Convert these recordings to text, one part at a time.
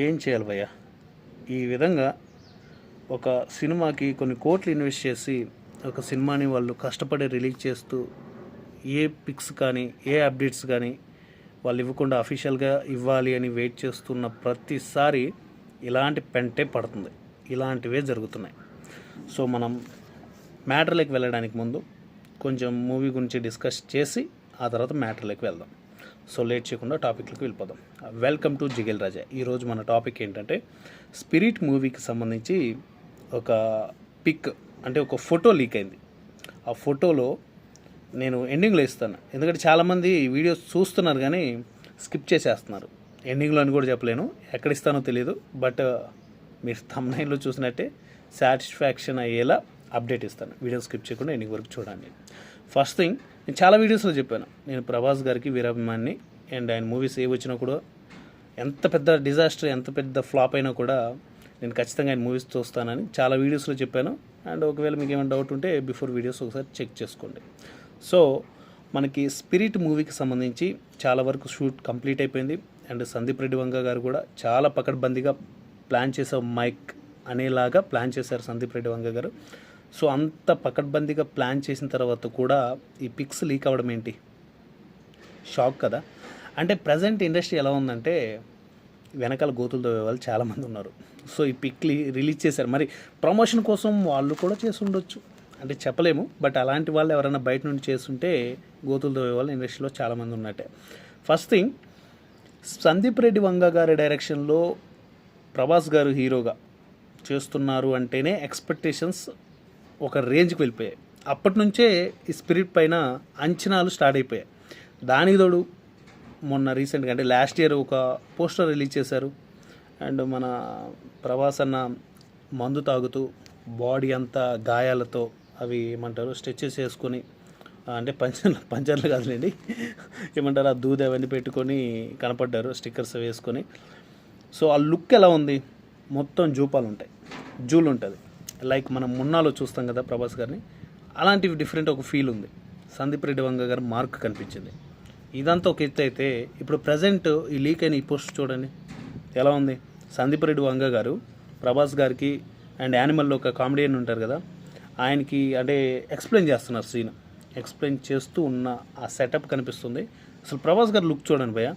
ఏం చేయాలి భయ్యా? ఈ విధంగా ఒక సినిమాకి కొన్ని కోట్లు ఇన్వెస్ట్ చేసి ఒక సినిమాని వాళ్ళు కష్టపడి రిలీజ్ చేస్తూ ఏ పిక్స్ కానీ ఏ అప్డేట్స్ కానీ వాళ్ళు ఇవ్వకుండా అఫీషియల్గా ఇవ్వాలి అని వెయిట్ చేస్తున్న ప్రతిసారి ఇలాంటి పెంటే పడుతుంది, ఇలాంటివే జరుగుతున్నాయి. సో మనం మ్యాటర్లోకి వెళ్ళడానికి ముందు కొంచెం మూవీ గురించి డిస్కస్ చేసి ఆ తర్వాత మ్యాటర్లోకి వెళ్దాం. సో లేట్ చేయకుండా టాపిక్లోకి వెళ్ళిపోదాం. వెల్కమ్ టు జిగేల్ రాజా. ఈరోజు మన టాపిక్ ఏంటంటే స్పిరిట్ మూవీకి సంబంధించి ఒక పిక్, అంటే ఒక ఫోటో లీక్ అయింది. ఆ ఫోటోలో నేను ఎండింగ్లో ఇస్తాను, ఎందుకంటే చాలామంది వీడియోస్ చూస్తున్నారు కానీ స్కిప్ చేసేస్తున్నారు. ఎండింగ్లో అని కూడా చెప్పలేను, ఎక్కడ ఇస్తానో తెలియదు, బట్ మీరు థంబ్నెయిల్లో చూసినట్టే సాటిస్ఫాక్షన్ అయ్యేలా అప్డేట్ ఇస్తాను. వీడియో స్కిప్ చేయకుండా ఎండింగ్ వరకు చూడండి. ఫస్ట్ థింగ్, నేను చాలా వీడియోస్లో చెప్పాను, నేను ప్రభాస్ గారికి వీరాభిమాన్ని. అండ్ ఆయన మూవీస్ ఏ వచ్చినా కూడా ఎంత పెద్ద డిజాస్టర్, ఎంత పెద్ద ఫ్లాప్ అయినా కూడా నేను ఖచ్చితంగా ఆయన మూవీస్ చూస్తానని చాలా వీడియోస్లో చెప్పాను. అండ్ ఒకవేళ మీకు ఏమైనా డౌట్ ఉంటే బిఫోర్ వీడియోస్ ఒకసారి చెక్ చేసుకోండి. సో మనకి స్పిరిట్ మూవీకి సంబంధించి చాలా వరకు షూట్ కంప్లీట్ అయిపోయింది. అండ్ సందీప్ రెడ్డి వంగ గారు కూడా చాలా పకడ్బందీగా ప్లాన్ చేసే మైక్ అనేలాగా ప్లాన్ చేశారు సందీప్ రెడ్డి వంగ గారు. సో అంత పకడ్బందీగా ప్లాన్ చేసిన తర్వాత కూడా ఈ పిక్స్ లీక్ అవ్వడం ఏంటి? షాక్ కదా. అంటే ప్రజెంట్ ఇండస్ట్రీ ఎలా ఉందంటే వెనకాల గోతులు తవ్వే వాళ్ళు చాలామంది ఉన్నారు. సో ఈ పిక్ రిలీజ్ చేశారు, మరి ప్రమోషన్ కోసం వాళ్ళు కూడా చేసి ఉండొచ్చు, అంటే చెప్పలేము. బట్ అలాంటి వాళ్ళు ఎవరైనా బయట నుండి చేస్తుంటే గోతులు తవ్వే వాళ్ళు ఇండస్ట్రీలో చాలామంది ఉన్నట్టే. ఫస్ట్ థింగ్, సందీప్ రెడ్డి వంగ గారి డైరెక్షన్లో ప్రభాస్ గారు హీరోగా చేస్తున్నారు అంటేనే ఎక్స్పెక్టేషన్స్ ఒక రేంజ్కి వెళ్ళిపోయాయి. అప్పటి నుంచే ఈ స్పిరిట్ పైన అంచనాలు స్టార్ట్ అయిపోయాయి. దానికి తోడు మొన్న రీసెంట్గా, అంటే లాస్ట్ ఇయర్ ఒక పోస్టర్ రిలీజ్ చేశారు. అండ్ మన ప్రభాస్ అన్న మందు తాగుతూ బాడీ అంతా గాయాలతో, అవి ఏమంటారు, స్ట్రెచెస్ వేసుకొని, అంటే పంచర్లు కాదులేండి, ఏమంటారు, ఆ దూది అవన్నీ పెట్టుకొని కనపడ్డారు, స్టిక్కర్స్ వేసుకొని. సో ఆ లుక్ ఎలా ఉంది? మొత్తం జూపాలు ఉంటాయి, జూలు ఉంటుంది, లైక్ మనం మున్నాలో చూస్తాం కదా ప్రభాస్ గారిని, అలాంటివి డిఫరెంట్ ఒక ఫీల్ ఉంది. సందీప్ రెడ్డి వంగ గారి మార్క్ కనిపించింది. ఇదంతా ఒక ఎత్తు అయితే, ఇప్పుడు ప్రజెంట్ ఈ లీక్ అయిన ఈ పోస్ట్ చూడండి ఎలా ఉంది. సందీప్ రెడ్డి వంగ గారు ప్రభాస్ గారికి అండ్ యానిమల్లో ఒక కామెడియన్ ఉంటారు కదా, ఆయనకి అంటే ఎక్స్ప్లెయిన్ చేస్తున్నారు, సీన్ ఎక్స్ప్లెయిన్ చేస్తూ ఉన్న ఆ సెటప్ కనిపిస్తుంది. అసలు ప్రభాస్ గారు లుక్ చూడండి భయ్య.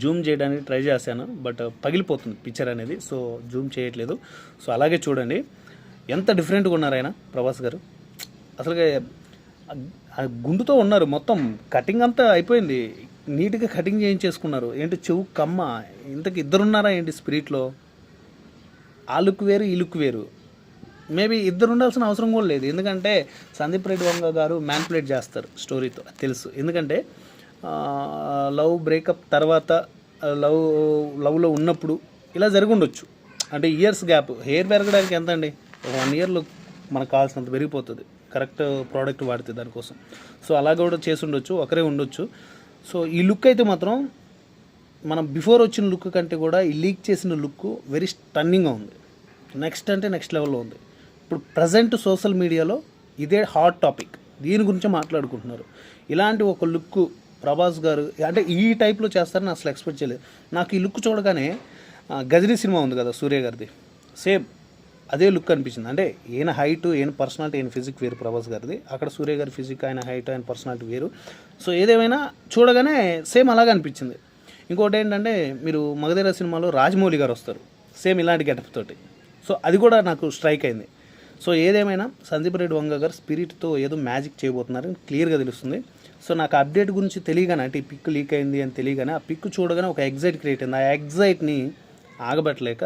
జూమ్ చేయడానికి ట్రై చేశాను, బట్ పగిలిపోతుంది పిక్చర్ అనేది, సో జూమ్ చేయట్లేదు. సో అలాగే చూడండి ఎంత డిఫరెంట్గా ఉన్నారు ఆయన ప్రభాస్ గారు. అసలుగా గుండుతో ఉన్నారు, మొత్తం కటింగ్ అంతా అయిపోయింది, నీట్గా కటింగ్ చేయించేసుకున్నారు. ఏంటి చెవు కమ్మ, ఇంతకు ఇద్దరున్నారా ఏంటి స్పిరిట్లో? ఆ లుక్ వేరు, ఈ లుక్ వేరు. మేబీ ఇద్దరు ఉండాల్సిన అవసరం కూడా లేదు, ఎందుకంటే సందీప్ రెడ్డి వంగ గారు మ్యానిపులేట్ చేస్తారు స్టోరీతో, తెలుసు. ఎందుకంటే లవ్ బ్రేకప్ తర్వాత లవ్లో ఉన్నప్పుడు ఇలా జరిగి ఉండొచ్చు. అంటే ఇయర్స్ గ్యాప్, హెయిర్ పెరగడానికి ఎంత అండి, 1 ఇయర్లో మనకు కావాల్సినంత పెరిగిపోతుంది కరెక్ట్ ప్రోడక్ట్ వాడితే దానికోసం. సో అలా కూడా చేసి ఉండొచ్చు, ఒకరే ఉండొచ్చు. సో ఈ లుక్ అయితే మాత్రం మనం బిఫోర్ వచ్చిన లుక్ కంటే కూడా ఈ లీక్ చేసిన లుక్ వెరీ స్టన్నింగ్గా ఉంది. నెక్స్ట్ అంటే నెక్స్ట్ లెవెల్లో ఉంది. ఇప్పుడు ప్రజెంట్ సోషల్ మీడియాలో ఇదే హాట్ టాపిక్, దీని గురించి మాట్లాడుకుంటున్నారు. ఇలాంటి ఒక లుక్ ప్రభాస్ గారు అంటే ఈ టైప్లో చేస్తారని అసలు ఎక్స్పెక్ట్ చేయలేదు. నాకు ఈ లుక్ చూడగానే గజనీ సినిమా ఉంది కదా సూర్య గారిది, సేమ్ అదే లుక్ అనిపించింది. అంటే ఈయన హైట్, ఈయన పర్సనాలిటీ, ఈయన ఫిజిక్ వేరు ప్రభాస్ గారిది, అక్కడ సూర్య గారి ఫిజిక్, ఆయన హైట్, ఆయన పర్సనాలిటీ వేరు. సో ఏదేమైనా చూడగానే సేమ్ అలాగే అనిపించింది. ఇంకోటి ఏంటంటే, మీరు మగధీర సినిమాలో రాజమౌళి గారు వస్తారు సేమ్ ఇలాంటి గెటప్ తోటి, సో అది కూడా నాకు స్ట్రైక్ అయింది. సో ఏదేమైనా సందీప్ రెడ్డి వంగ గారు స్పిరిట్తో ఏదో మ్యాజిక్ చేయబోతున్నారని క్లియర్గా తెలుస్తుంది. సో నాకు అప్డేట్ గురించి తెలియగానే, అంటే ఈ పిక్ లీక్ అయింది అని తెలియగానే, ఆ పిక్ చూడగానే ఒక ఎగ్జైట్ క్రియేట్ అయింది. ఆ ఎగ్జైట్ని ఆగబట్టలేక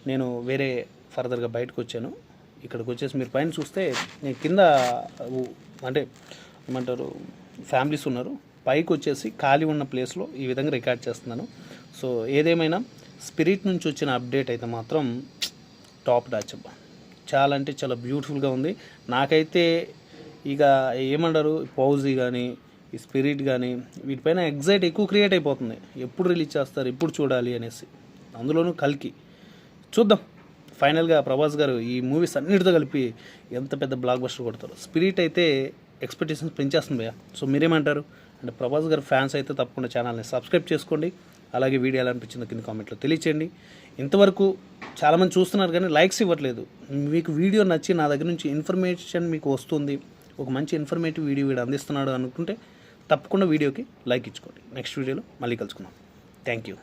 నేను వేరే ఫర్దర్గా బయటకు వచ్చాను. ఇక్కడికి వచ్చేసి మీరు పైన చూస్తే నేను కింద, అంటే ఏమంటారు, ఫ్యామిలీస్ ఉన్నారు, పైకి వచ్చేసి ఖాళీ ఉన్న ప్లేస్లో ఈ విధంగా రికార్డ్ చేస్తున్నాను. సో ఏదేమైనా స్పిరిట్ నుంచి వచ్చిన అప్డేట్ అయితే మాత్రం టాప్ డాచ్ అబ్బా, చాలా అంటే చాలా బ్యూటిఫుల్గా ఉంది. నాకైతే ఇక ఏమంటారు, పౌజీ కానీ ఈ స్పిరిట్ కానీ వీటిపైన ఎగ్జైట్ ఎక్కువ క్రియేట్ అయిపోతుంది. ఎప్పుడు రిలీజ్ చేస్తారు, ఎప్పుడు చూడాలి అనేసి. అందులోనూ కల్కి చూద్దాం. ఫైనల్గా ప్రభాస్ గారు ఈ మూవీస్ అన్నిటితో కలిపి ఎంత పెద్ద బ్లాక్ బస్టర్ కొడతారు. స్పిరిట్ అయితే ఎక్స్పెక్టేషన్స్ పెంచేస్తుంది భయ్య. సో మీరేమంటారు? అంటే ప్రభాస్ గారు ఫ్యాన్స్ అయితే తప్పకుండా ఛానల్ని సబ్స్క్రైబ్ చేసుకోండి. అలాగే వీడియో ఎలా అనిపించిందో కింద కామెంట్లో తెలియచేయండి. ఇంతవరకు చాలామంది చూస్తున్నారు కానీ లైక్స్ ఇవ్వట్లేదు. మీకు వీడియో నచ్చి నా దగ్గర నుంచి ఇన్ఫర్మేషన్ మీకు వస్తుంది, ఒక మంచి ఇన్ఫర్మేటివ్ వీడియో వీడు అందిస్తున్నాడు అనుకుంటే తప్పకుండా వీడియోకి లైక్ ఇచ్చుకోండి. నెక్స్ట్ వీడియోలో మళ్ళీ కలుసుకుందాం. Thank you.